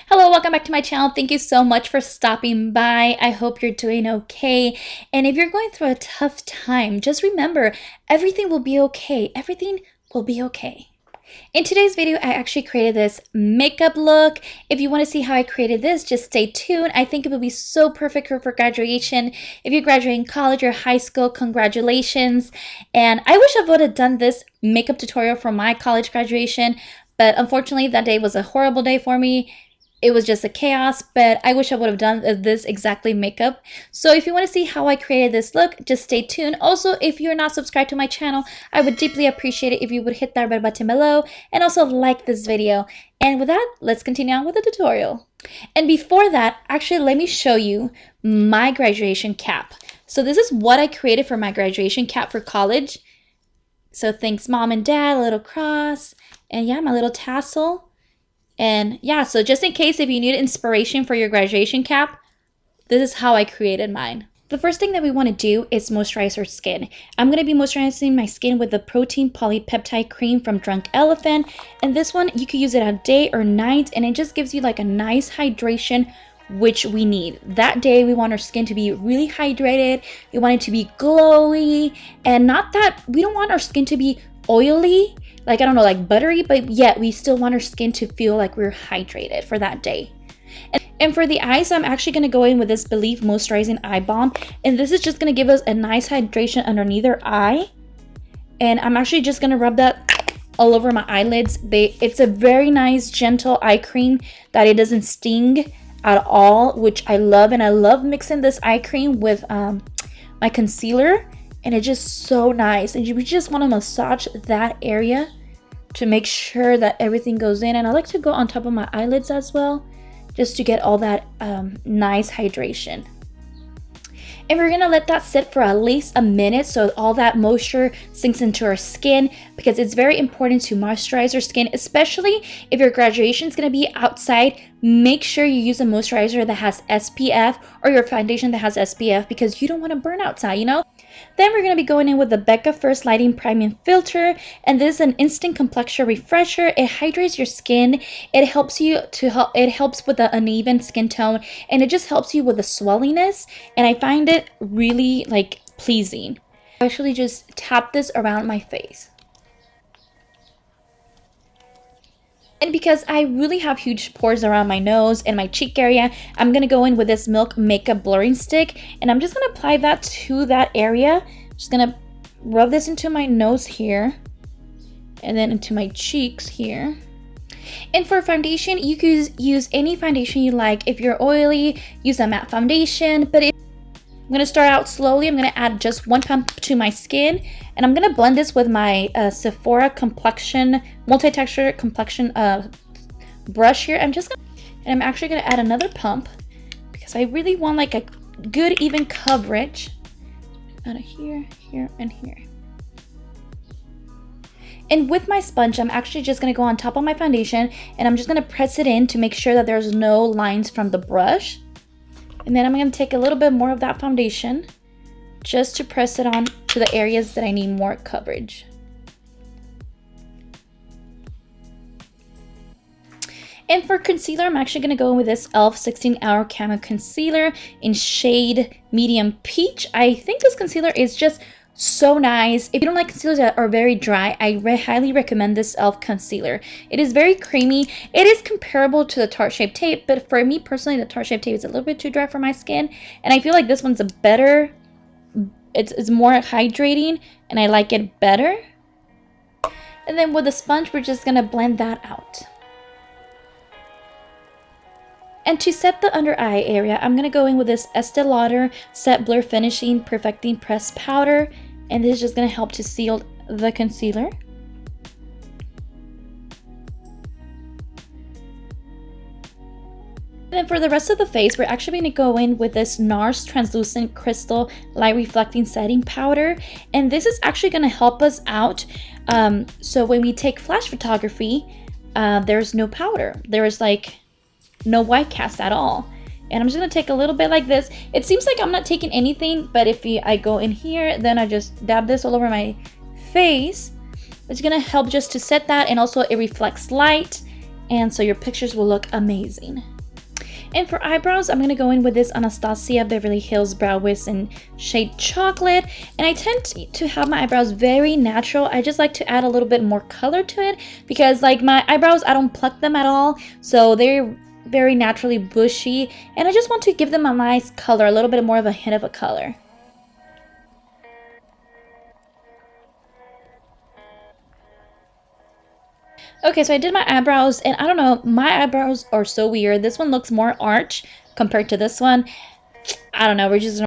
Hello, welcome back to my channel. Thank you so much for stopping by. I hope you're doing okay. And if you're going through a tough time, just remember, everything will be okay. Everything will be okay. In today's video, I actually created this makeup look. If you want to see how I created this, just stay tuned. I think it will be so perfect for graduation. If you're graduating college or high school, congratulations. And I wish I would have done this makeup tutorial for my college graduation, but unfortunately that day was a horrible day for me. It was just a chaos, but I wish I would have done this exactly makeup. So if you want to see how I created this look, just stay tuned. Also, if you're not subscribed to my channel, I would deeply appreciate it if you would hit that red button below and also like this video. And with that, let's continue on with the tutorial. And before that, actually, let me show you my graduation cap. So this is what I created for my graduation cap for college. So thanks mom and dad, a little cross, and yeah, my little tassel. And yeah, so just in case if you need inspiration for your graduation cap, this is how I created mine. The first thing that we want to do is moisturize our skin. I'm going to be moisturizing my skin with the protein polypeptide cream from Drunk Elephant. And this one, you could use it at day or night, and it just gives you like a nice hydration, which we need. That day, we want our skin to be really hydrated. We want it to be glowy, and not that we don't want our skin to be oily, like, I don't know, like buttery, but yet we still want our skin to feel like we're hydrated for that day. And for the eyes, I'm actually going to go in with this Believe Moisturizing Eye Balm. And this is just going to give us a nice hydration underneath our eye. And I'm actually just going to rub that all over my eyelids. It's a very nice, gentle eye cream that it doesn't sting at all, which I love. And I love mixing this eye cream with my concealer. And it's just so nice. And you just want to massage that area to make sure that everything goes in. And I like to go on top of my eyelids as well, just to get all that nice hydration. And we're gonna let that sit for at least a minute so all that moisture sinks into our skin, because it's very important to moisturize your skin, especially if your graduation is gonna be outside. Make sure you use a moisturizer that has SPF or your foundation that has SPF, because you don't want to burn outside, you know? Then we're going to be going in with the Becca First Lighting Priming Filter, and this is an instant complexion refresher. It hydrates your skin. It helps with the uneven skin tone, and it just helps you with the swelliness, and I find it really like pleasing. I actually just tap this around my face. And because I really have huge pores around my nose and my cheek area, I'm going to go in with this Milk Makeup Blurring Stick. And I'm just going to apply that to that area. Just going to rub this into my nose here. And then into my cheeks here. And for foundation, you could use any foundation you like. If you're oily, use a matte foundation. But I'm going to start out slowly. I'm going to add just one pump to my skin. And I'm going to blend this with my Sephora Complexion, Multi-Texture Complexion brush here. I'm actually going to add another pump, because I really want like a good even coverage out of here, here, and here. And with my sponge, I'm actually just going to go on top of my foundation, and I'm just going to press it in to make sure that there's no lines from the brush. And then I'm going to take a little bit more of that foundation just to press it on to the areas that I need more coverage. And for concealer, I'm actually going to go in with this e.l.f. 16-Hour Camo Concealer in shade Medium Peach. I think this concealer is just so nice. If you don't like concealers that are very dry, I highly recommend this e.l.f. concealer. It is very creamy. It is comparable to the Tarte Shape Tape, but for me personally, the Tarte Shape Tape is a little bit too dry for my skin, and I feel like this one's a better, it's more hydrating, and I like it better. And then with the sponge, we're just gonna blend that out. And to set the under eye area, I'm gonna go in with this Estee Lauder Set Blur Finishing Perfecting Pressed Powder, and this is just gonna help to seal the concealer. And then for the rest of the face, we're actually going to go in with this NARS Translucent Crystal Light Reflecting Setting Powder. And this is actually going to help us out. So when we take flash photography, there's no powder. There is like no white cast at all. And I'm just going to take a little bit like this. It seems like I'm not taking anything, but if I go in here, then I just dab this all over my face. It's going to help just to set that, and also it reflects light, and so your pictures will look amazing. And for eyebrows, I'm going to go in with this Anastasia Beverly Hills Brow Wiz in shade Chocolate. And I tend to have my eyebrows very natural. I just like to add a little bit more color to it because like my eyebrows, I don't pluck them at all. So they're very naturally bushy. And I just want to give them a nice color, a little bit more of a hint of a color. Okay, so I did my eyebrows, and I don't know, my eyebrows are so weird. This one looks more arch compared to this one. I don't know, we're just...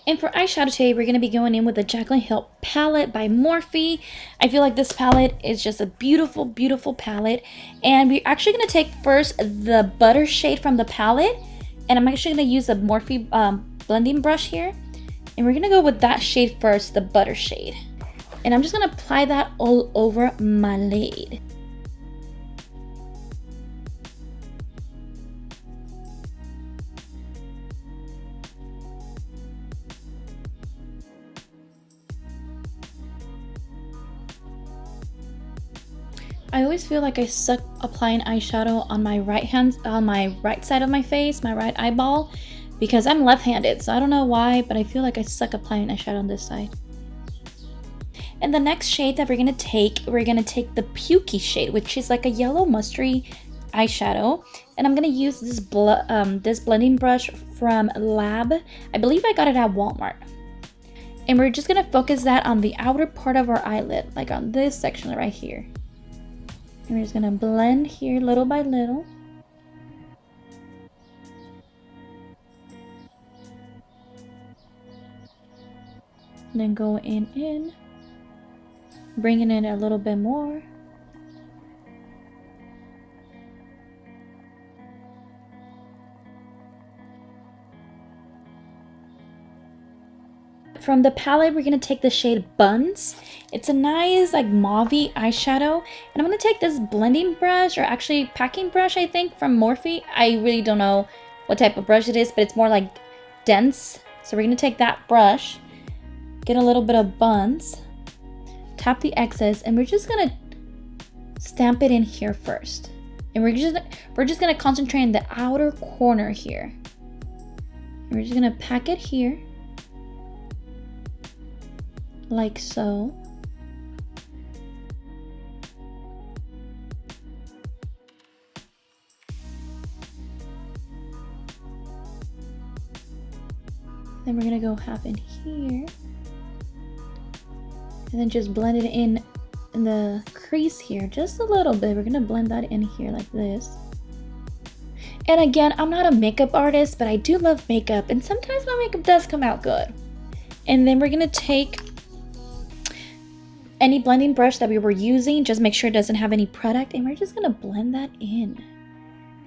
And for eyeshadow today, we're going to be going in with the Jaclyn Hill palette by Morphe. I feel like this palette is just a beautiful, beautiful palette. And we're actually going to take first the butter shade from the palette. And I'm actually going to use a Morphe blending brush here. And we're going to go with that shade first, the butter shade. And I'm just going to apply that all over my lid. I always feel like I suck applying eyeshadow on my right side of my face, my right eyeball, because I'm left-handed, so I don't know why, but I feel like I suck applying eyeshadow on this side. And the next shade that we're gonna take the Pukey shade, which is like a yellow mustardy eyeshadow, and I'm gonna use this blending brush from Lab. I believe I got it at Walmart. And we're just gonna focus that on the outer part of our eyelid, like on this section right here. And we're just gonna blend here little by little. And then go in, bringing in a little bit more. From the palette, we're going to take the shade Buns. It's a nice like mauve-y eyeshadow. And I'm going to take this blending brush, or actually packing brush, I think, from Morphe. I really don't know what type of brush it is, but it's more like dense. So we're going to take that brush, get a little bit of Buns, tap the excess, and we're just going to stamp it in here first. And we're just going to concentrate on the outer corner here. And we're just going to pack it here. Like so. Then we're gonna go half in here. And then just blend it in the crease here, just a little bit. We're gonna blend that in here like this. And again, I'm not a makeup artist, but I do love makeup, and sometimes my makeup does come out good. And then we're gonna take any blending brush that we were using, just make sure it doesn't have any product, and we're just gonna blend that in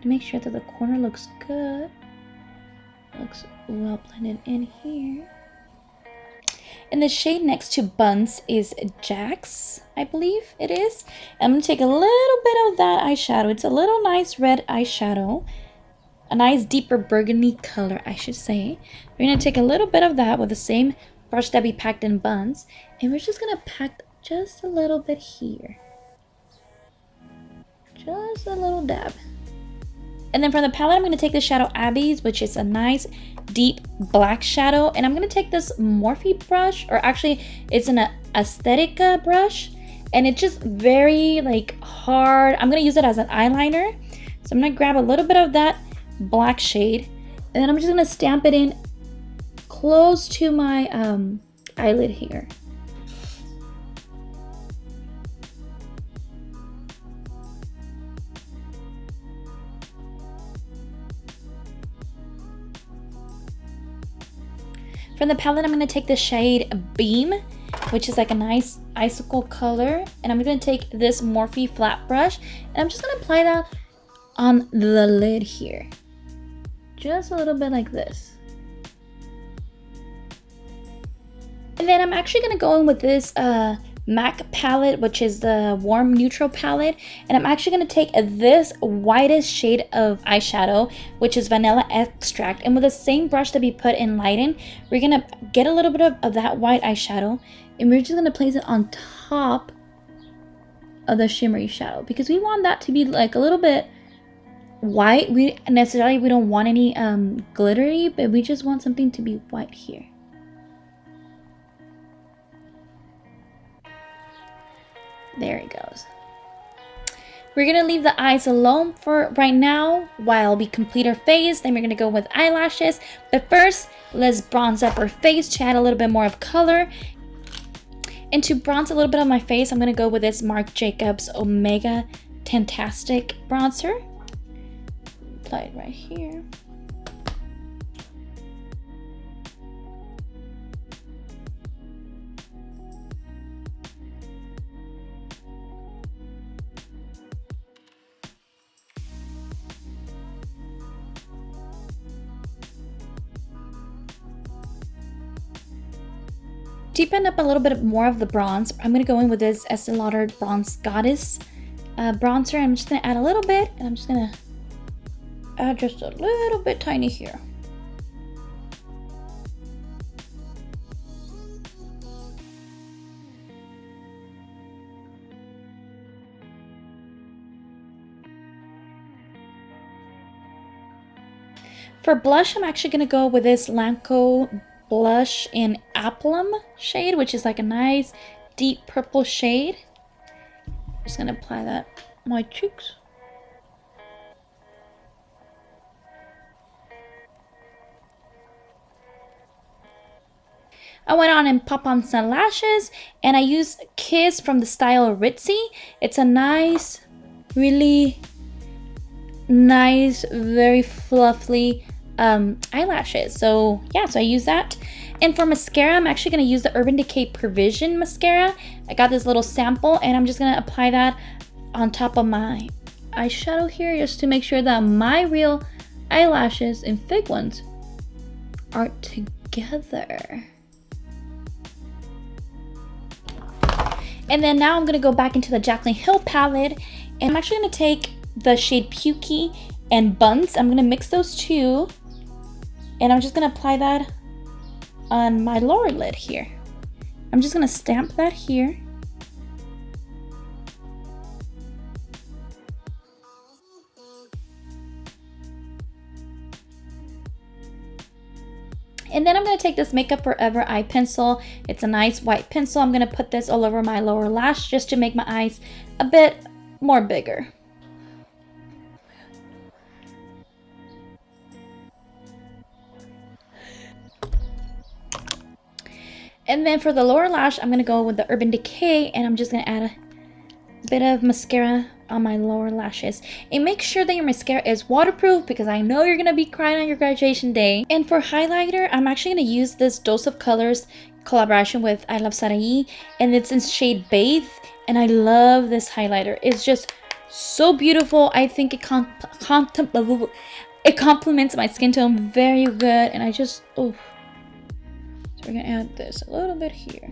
to make sure that the corner looks good, looks well blended in here. And the shade next to Buns is Jax, I believe it is. I'm gonna take a little bit of that eyeshadow. It's a little nice red eyeshadow, a nice deeper burgundy color, I should say. We're gonna take a little bit of that with the same brush that we packed in Buns, and we're just gonna pack just a little bit here. Just a little dab. And then from the palette, I'm going to take the shadow Abby's, which is a nice deep black shadow. And I'm going to take this Morphe brush, or actually it's an Aesthetica brush. And it's just very like hard. I'm going to use it as an eyeliner. So I'm going to grab a little bit of that black shade. And then I'm just going to stamp it in close to my eyelid here. From the palette, I'm going to take the shade Beam, which is like a nice icicle color. And I'm going to take this Morphe flat brush, and I'm just going to apply that on the lid here. Just a little bit like this. And then I'm actually going to go in with this MAC palette, which is the warm neutral palette, and I'm actually going to take this whitest shade of eyeshadow, which is Vanilla Extract, and with the same brush that we put in Lighten, we're going to get a little bit of that white eyeshadow, and we're just going to place it on top of the shimmery shadow, because we want that to be like a little bit white. We don't want any glittery, but we just want something to be white here. There it goes. We're gonna leave the eyes alone for right now while we complete our face. Then we're gonna go with eyelashes. But first, let's bronze up our face to add a little bit more of color. And to bronze a little bit of my face, I'm gonna go with this Marc Jacobs Omega Tantastic bronzer. Apply it right here. Deepen up a little bit more of the bronze. I'm going to go in with this Estee Lauder Bronze Goddess bronzer. I'm just going to add a little bit, and I'm just going to add just a little bit tiny here. For blush, I'm actually going to go with this Lancome blush in Applum shade, which is like a nice deep purple shade. Just gonna apply that on my cheeks. I went on and popped on some lashes, and I used Kiss from the style Ritzy. It's a nice, really nice, very fluffy eyelashes. So yeah, so I use that. And for mascara, I'm actually going to use the Urban Decay Provision mascara. I got this little sample, and I'm just going to apply that on top of my eyeshadow here, just to make sure that my real eyelashes and fake ones are together. And then now I'm going to go back into the Jaclyn Hill palette, and I'm actually going to take the shade Pukey and Buns. I'm going to mix those two, and I'm just going to apply that on my lower lid here. I'm just going to stamp that here. And then I'm going to take this Makeup Forever eye pencil. It's a nice white pencil. I'm going to put this all over my lower lash just to make my eyes a bit more bigger. And then for the lower lash, I'm going to go with the Urban Decay, and I'm just going to add a bit of mascara on my lower lashes. And make sure that your mascara is waterproof, because I know you're going to be crying on your graduation day. And for highlighter, I'm actually going to use this Dose of Colors collaboration with I Love Sarai, and it's in shade Bathe. And I love this highlighter. It's just so beautiful. I think it complements my skin tone very good, and I just, oh. So we're going to add this a little bit here.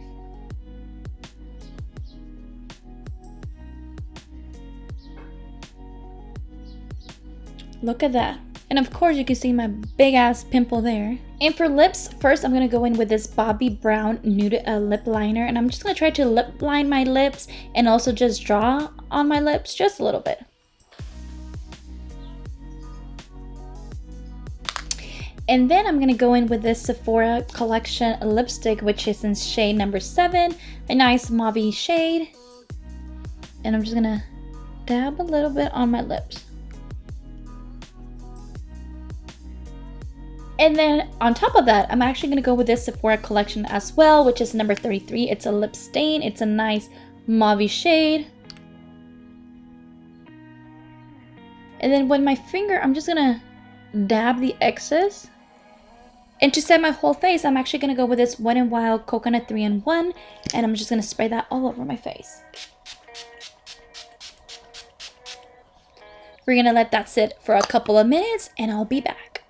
Look at that. And of course you can see my big ass pimple there. And for lips, first I'm going to go in with this Bobbi Brown Nude lip liner. And I'm just going to try to lip line my lips and also just draw on my lips just a little bit. And then I'm going to go in with this Sephora Collection lipstick, which is in shade number 7. A nice mauve shade. And I'm just going to dab a little bit on my lips. And then on top of that, I'm actually going to go with this Sephora Collection as well, which is number 33. It's a lip stain. It's a nice mauve shade. And then with my finger, I'm just going to dab the excess. And to set my whole face, I'm actually going to go with this Wet n Wild Coconut 3-in-1. And I'm just going to spray that all over my face. We're going to let that sit for a couple of minutes, and I'll be back.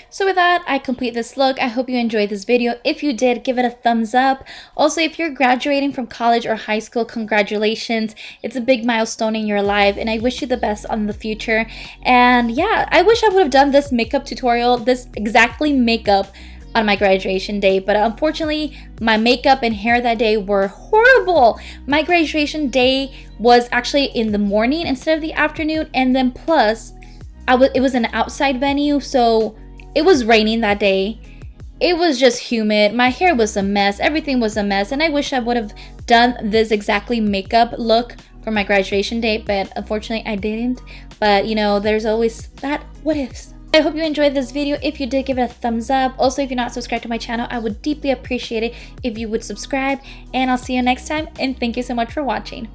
So with that, I complete this look. I hope you enjoyed this video. If you did, give it a thumbs up. Also, if you're graduating from college or high school, congratulations. It's a big milestone in your life, and I wish you the best on the future. And yeah, I wish I would have done this makeup tutorial, this exactly makeup on my graduation day, but unfortunately my makeup and hair that day were horrible. My graduation day was actually in the morning instead of the afternoon, and then plus it was an outside venue, so it was raining that day. It was just humid. My hair was a mess. Everything was a mess. And I wish I would have done this exactly makeup look for my graduation date, but unfortunately I didn't. But you know, there's always that what ifs. I hope you enjoyed this video. If you did, give it a thumbs up. Also, if you're not subscribed to my channel, I would deeply appreciate it if you would subscribe. And I'll see you next time. And thank you so much for watching.